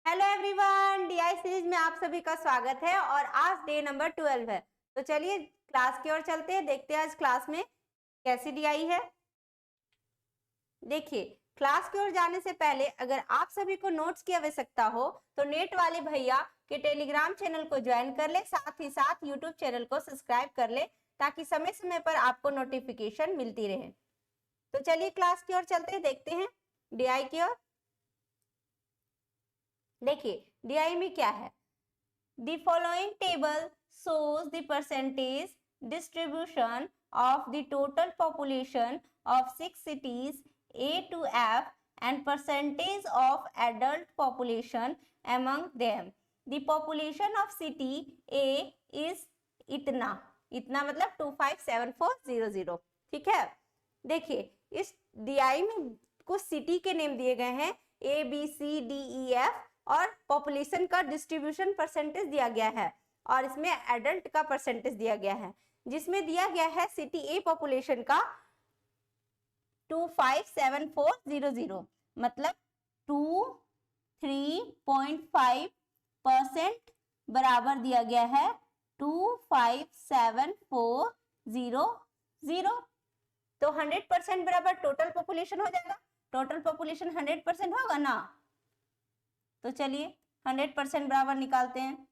Hello everyone, DI series में आप सभी का स्वागत है और आज डे नंबर 12 है। तो चलिए क्लास की ओर चलते हैं, देखते हैं आज क्लास में कैसी डीआई है। देखिए, क्लास की ओर जाने से पहले अगर आप सभी को नोट्स की आवश्यकता हो तो नेट वाले भैया के टेलीग्राम चैनल को ज्वाइन कर ले, साथ ही साथ यूट्यूब चैनल को सब्सक्राइब कर ले ताकि समय समय पर आपको नोटिफिकेशन मिलती रहे। तो चलिए क्लास की ओर चलते हैं, देखते हैं डीआई की ओर। देखिए डीआई में क्या है। The following table shows the percentage distribution of the total population of 6 cities A to F and percentage of adult population among them. The population of city A is इतना मतलब 257400। ठीक है, देखिए इस डीआई में कुछ सिटी के name दिए गए हैं A B C D E F और पॉपुलेशन का डिस्ट्रीब्यूशन परसेंटेज दिया गया है और इसमें एडल्ट का परसेंटेज दिया गया है, जिसमें दिया गया है सिटी ए पॉपुलेशन का 257400 मतलब 23.5% बराबर दिया गया है 257,400। तो 100% बराबर टोटल पॉपुलेशन हो जाएगा। टोटल पॉपुलेशन 100% होगा ना, तो चलिए 100% बराबर निकालते हैं।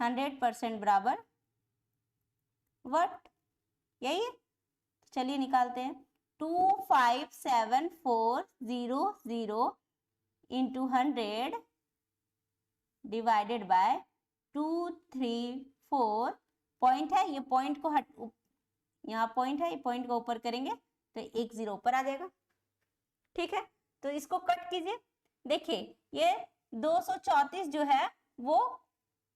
100% बराबर व्हाट, यही है। तो चलिए निकालते हैं। 257,400 इंटू 100 डिवाइडेड बाय 234 पॉइंट है, ये पॉइंट को यहाँ पॉइंट है, ये पॉइंट को ऊपर करेंगे तो 1 0 ऊपर आ जाएगा। ठीक है, तो इसको कट कीजिए। देखिए ये 234 जो है वो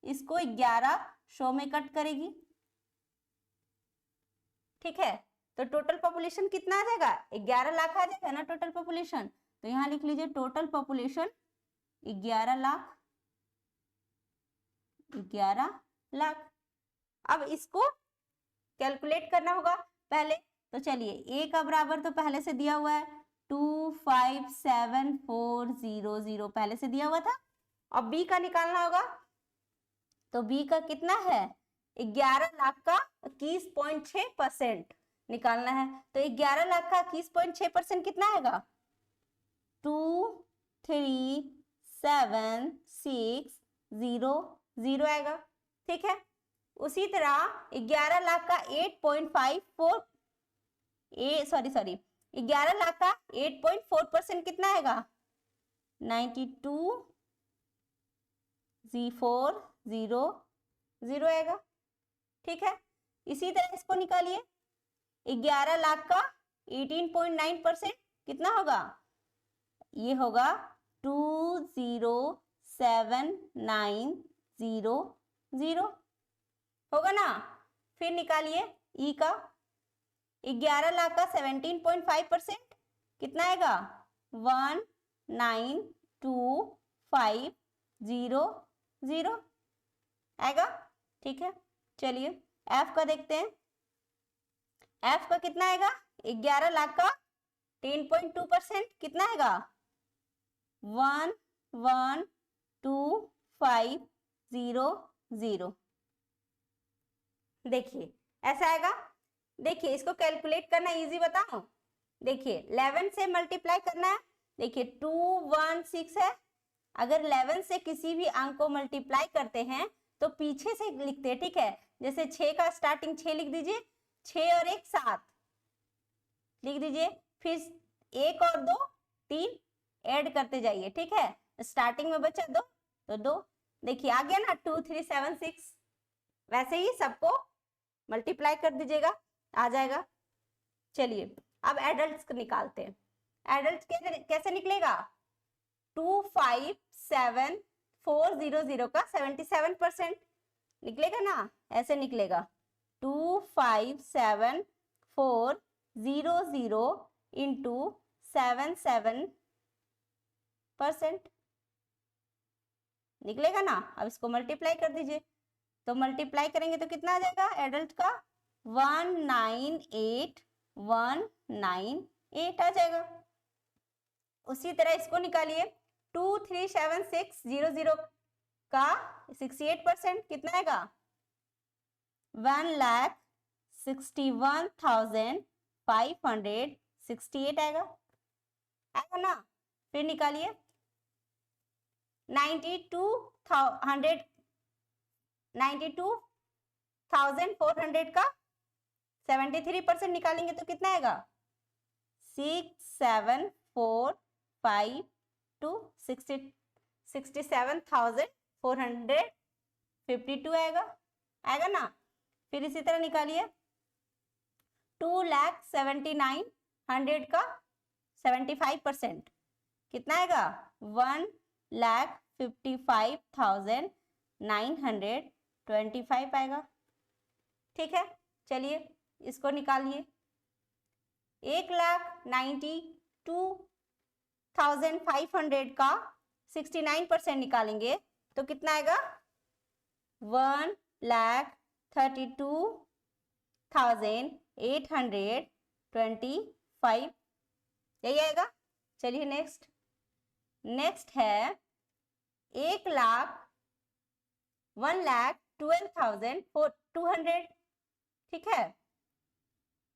इसको 11 शो में कट करेगी। ठीक है, तो टोटल पॉपुलेशन कितना आ जाएगा? 11 लाख आ जाएगा ना टोटल पॉपुलेशन। तो यहां लिख लीजिए टोटल पॉपुलेशन 11 लाख। 11 लाख। अब इसको कैलकुलेट करना होगा पहले। तो चलिए ए का बराबर तो पहले से दिया हुआ है 257,400 पहले से दिया हुआ था। अब बी का निकालना होगा। तो बी का कितना है? 11 लाख का 21.6% निकालना है। तो 11 लाख का 21.6% कितना आएगा? 237,600 आएगा। ठीक है, उसी तरह 11 लाख का 8.54 11 लाख का 8.4% कितना आएगा? 92,400 आएगा। ठीक है, इसी तरह इसको निकालिए। 11 लाख का 18.9% कितना होगा? ये होगा 207,900 होगा ना। फिर निकालिए ई का। 11 लाख का 17.5% कितना आएगा? 19,250 आएगा। ठीक है, चलिए एफ का देखते हैं। एफ का कितना आएगा? 11 लाख का 10.2% कितना आएगा? 11,250 देखिए ऐसा आएगा। देखिए इसको कैलकुलेट करना इजी बताऊं। देखिए 11 से मल्टीप्लाई करना है। देखिए 216 है। अगर 11 से किसी भी अंक को मल्टीप्लाई करते हैं तो पीछे से लिखते हैं। ठीक है, जैसे 6 का स्टार्टिंग 6 लिख दीजिए, 6 और 1 7 लिख दीजिए, फिर 1 और 2 3 ऐड करते जाइए। ठीक है, स्टार्टिंग में बचा 2 तो 2। देखिए आ गया ना 2376। वैसे ही सबको मल्टीप्लाई कर दीजिएगा, आ जाएगा। चलिए अब एडल्ट्स निकालते हैं। एडल्ट कैसे निकलेगा? 257,400 का 77% निकलेगा ना, ऐसे निकलेगा। 257,400 इंटू 77% निकलेगा ना। अब इसको मल्टीप्लाई कर दीजिए। तो मल्टीप्लाई करेंगे तो कितना आ जाएगा एडल्ट का? 198,198 आ जाएगा। उसी तरह इसको निकालिए, 237,600 का 68% कितना आएगा? 1,61,568 आएगा, आएगा ना? फिर निकालिए 92,400 का 73% निकालेंगे तो कितना आएगा? 6,745 67,452 आएगा, आएगा ना? फिर इसी तरह निकालिए 2,79,100 का 75% कितना आएगा? 1,55,925 आएगा। ठीक है, चलिए इसको निकालिए, 1,92,500 का 69% निकालेंगे तो कितना आएगा? 1,32,825, यही आएगा। चलिए नेक्स्ट है 1,12,200, ठीक है,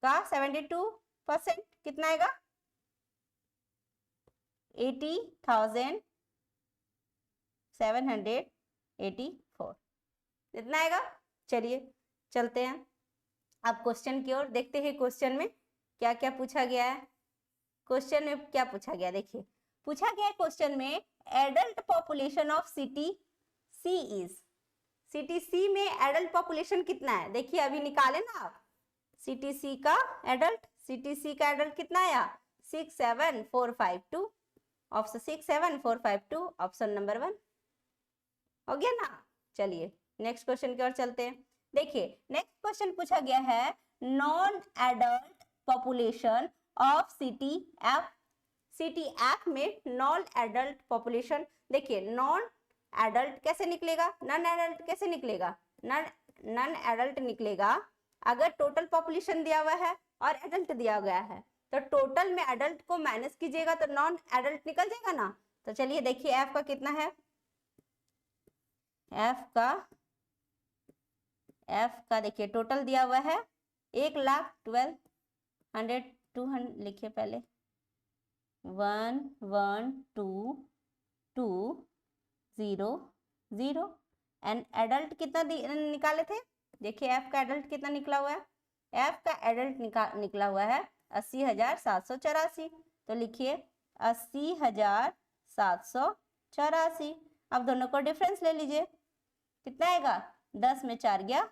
का 72% कितना आएगा? 80,784, इतना आएगा। चलिए चलते हैं अब क्वेश्चन की ओर, देखते हैं क्वेश्चन में क्या क्या पूछा गया है। क्वेश्चन में क्या पूछा गया, देखिए पूछा गया है क्वेश्चन में, adult population of city C is, city C में एडल्ट पॉपुलेशन कितना है? देखिए अभी निकाले ना आप, सिटी सी का एडल्ट कितना आया? 67452, ऑप्शन 67452, ऑप्शन नंबर 1 हो गया ना। चलिए नेक्स्ट क्वेश्चन की ओर चलते हैं। देखिए नेक्स्ट क्वेश्चन पूछा गया है, non adult population of city F में नॉन एडल्ट पॉपुलेशन, देखिए नॉन एडल्ट कैसे निकलेगा, नॉन एडल्ट कैसे निकलेगा? नॉन एडल्ट निकलेगा अगर टोटल पॉपुलेशन दिया हुआ है और एडल्ट दिया गया है, तो टोटल में एडल्ट को माइनस कीजिएगा तो नॉन एडल्ट निकल जाएगा ना। तो चलिए देखिए एफ का कितना है, एफ का देखिए टोटल दिया हुआ है 1,12,100, 200 लिखिए पहले, 1,1,2,2,0,0 एंड एडल्ट कितना निकाले थे? देखिए एफ का एडल्ट कितना निकला हुआ है, एफ का एडल्ट निकला हुआ है 80,784, तो लिखिए 80,784। अब दोनों को डिफरेंस ले लीजिए, कितना आएगा? 10 में 4 गया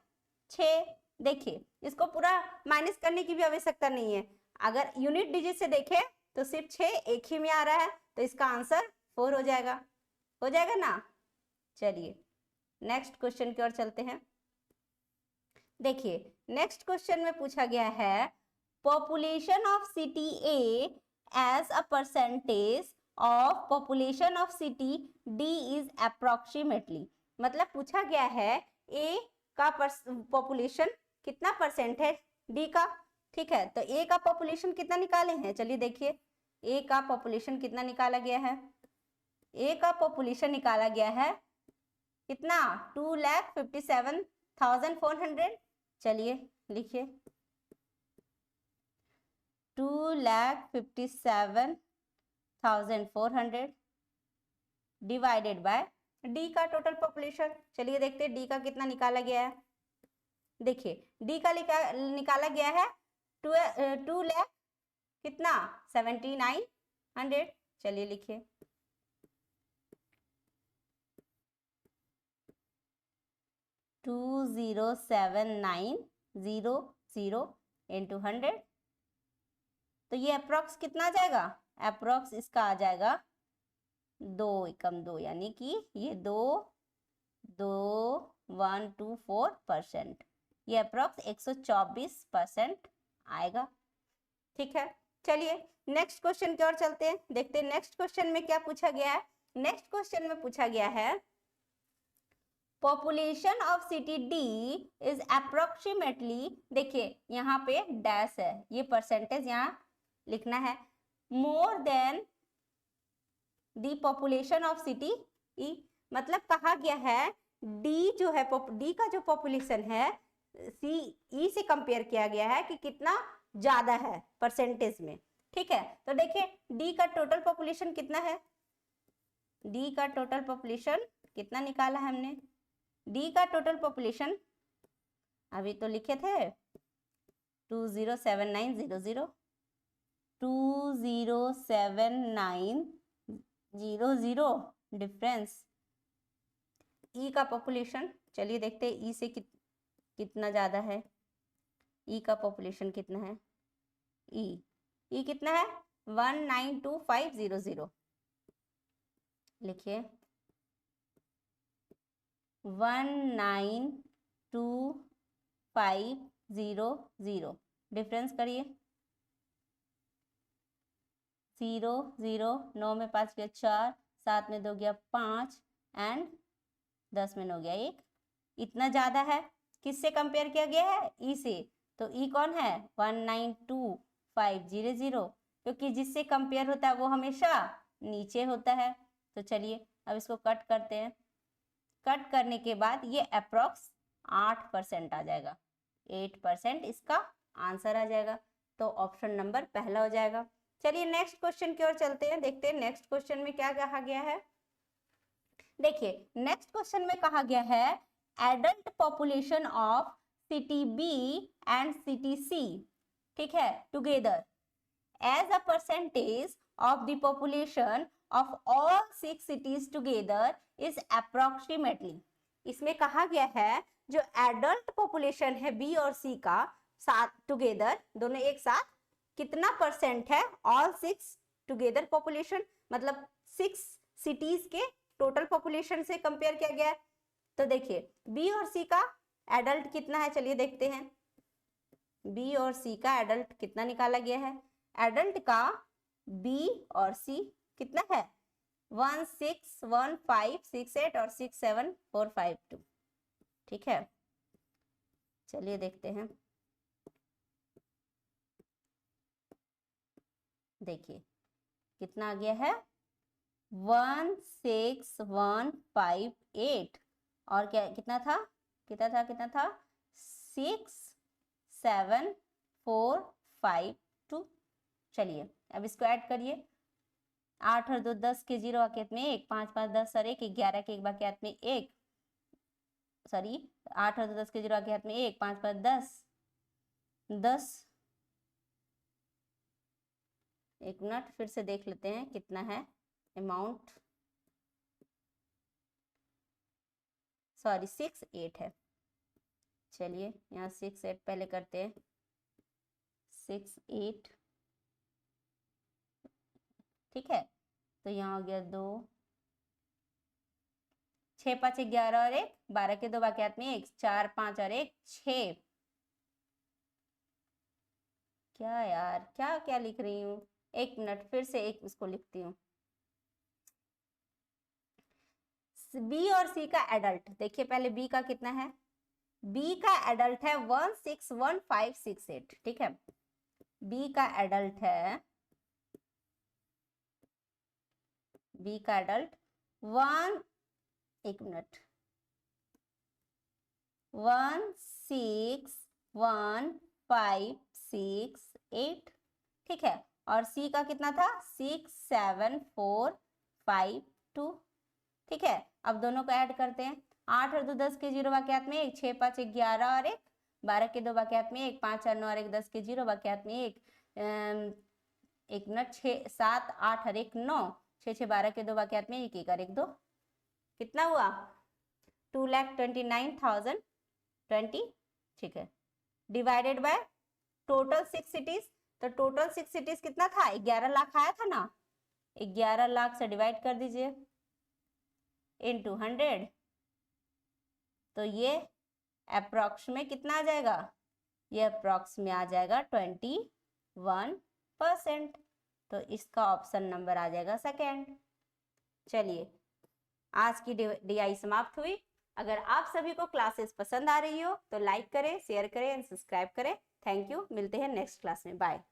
6। देखिए इसको पूरा माइनस करने की भी आवश्यकता नहीं है, अगर यूनिट डिजिट से देखें तो सिर्फ 6 एक ही में आ रहा है, तो इसका आंसर 4 हो जाएगा ना। चलिए नेक्स्ट क्वेश्चन की ओर चलते हैं। देखिए नेक्स्ट क्वेश्चन में पूछा गया है, population of city A as a percentage of population of city D is approximately, मतलब पूछा गया है ए का पॉपुलेशन कितना परसेंट है डी का, ठीक है, तो ए का पॉपुलेशन कितना निकाले हैं? चलिए देखिए ए का पॉपुलेशन कितना निकाला गया है, ए का पॉपुलेशन निकाला गया है कितना? 2,57,400, चलिए लिखिए 2,57,400 डिवाइडेड बाय डी का टोटल पॉपुलेशन। चलिए देखते हैं डी का कितना निकाला गया है। देखिए डी का निकाला गया है 2 लाख कितना? 7,900, चलिए लिखिए 2,07,900 इंटू 100, तो ये अप्रोक्स कितना आ जाएगा? अप्रोक्स इसका आ जाएगा 2 एकम 2, यानी कि ये 2,124%, ये अप्रोक्स 124% आएगा। ठीक है, चलिए नेक्स्ट क्वेश्चन की ओर चलते हैं, देखते हैं नेक्स्ट क्वेश्चन में क्या पूछा गया है। नेक्स्ट क्वेश्चन में पूछा गया है, population of city D is approximately, देखिए यहाँ पे डैश है, ये परसेंटेज यहाँ लिखना है, more than the population of city E, मतलब कहा गया है डी जो है, डी का जो पॉपुलेशन है सी ई से कंपेयर किया गया है कि कितना ज्यादा है परसेंटेज में। ठीक है, तो देखिए डी का टोटल पॉपुलेशन कितना है, डी का टोटल पॉपुलेशन कितना निकाला है हमने, डी का टोटल पॉपुलेशन अभी तो लिखे थे 207900, 207900 डिफरेंस। ई का पॉपुलेशन चलिए देखते हैं ई से कितना ज़्यादा है, ई का पॉपुलेशन कितना है, ई कितना है 192500, लिखिए 192500, डिफरेंस करिए 0 0, 9 में 5 गया 4, 7 में 2 गया 5 एंड 10 में 9 गया 1, इतना ज़्यादा है। किससे कंपेयर किया गया है, ई से, तो ई कौन है 192500, क्योंकि जिससे कंपेयर होता है वो हमेशा नीचे होता है। तो चलिए अब इसको कट करते हैं, कट करने के बाद ये अप्रॉक्स 8% आ जाएगा, 8% इसका आंसर आ जाएगा, तो ऑप्शन नंबर पहला हो जाएगा। चलिए नेक्स्ट क्वेश्चन की ओर चलते हैं, देखते हैं नेक्स्ट क्वेश्चन में क्या कहा गया है। देखिए नेक्स्ट क्वेश्चन में कहा गया है adult population of city B and city C, ठीक है, together as a percentage of the population of all 6 cities together is approximately. इसमें कहा गया है जो एडल्ट पॉपुलेशन है बी और सी का साथ टुगेदर, दोनों एक साथ कितना परसेंट है ऑल 6 टुगेदर पॉपुलेशन, मतलब 6 cities के टोटल पॉपुलेशन से कंपेयर किया गया है। तो देखिए बी और सी का एडल्ट कितना है, चलिए देखते हैं बी और सी का एडल्ट कितना निकाला गया है। एडल्ट का बी और सी कितना है 161568 और 67452, ठीक है। चलिए देखते हैं, देखिए कितना आ गया है 16158 और क्या कितना था 67452। चलिए अब इसको ऐड करिए, 8 और 2 10 के 0 वाक्यत में 1, 5 5 10 और 1, 11 के 1 वाक्यत में 1, सॉरी 8 और 2 10 के 0 वाक्यत में 1, 5 5 10 10। एक मिनट फिर से देख लेते हैं कितना है अमाउंट, सॉरी 6 8 है। चलिए यहाँ 6 8 पहले करते हैं, 6 8, ठीक है। तो यहाँ हो गया 2, 6 5 11 और 1, 12 के 2 वाक्यात में 1, 4 5 और 1 6। क्या यार क्या क्या लिख रही हूँ, एक मिनट फिर से एक इसको लिखती हूँ। बी और सी का एडल्ट देखिए, पहले बी का कितना है, बी का एडल्ट है 161568, ठीक है। बी का एडल्ट है, बी का एडल्ट 1611568, ठीक है। और सी का कितना था 67452, ठीक है। अब दोनों को ऐड करते हैं, 8 और 2 10 के 0 वाक्यात में 1, 6 5 11 और 1, 12 के 2 वाक्यात में 1, 5 और 9 और 1 10 के 0 वाक्यात में 1, 1 मिनट 6 7 8 और 1 9, 6 6 12 के 2 वाक्यात में 1 1 और 1 2, कितना हुआ 2,29,020, ठीक है। डिवाइडेड बाय टोटल 6 cities, तो टोटल 6 cities कितना था 11 लाख आया था ना, 11 लाख से डिवाइड कर दीजिए इनटू 100, तो ये अप्रॉक्स में कितना आ जाएगा, ये अप्रॉक्स में आ जाएगा 21%, तो इसका ऑप्शन नंबर आ जाएगा सेकेंड। चलिए आज की DI समाप्त हुई। अगर आप सभी को क्लासेस पसंद आ रही हो तो लाइक करें, शेयर करें एंड सब्सक्राइब करें। थैंक यू, मिलते हैं नेक्स्ट क्लास में, बाय।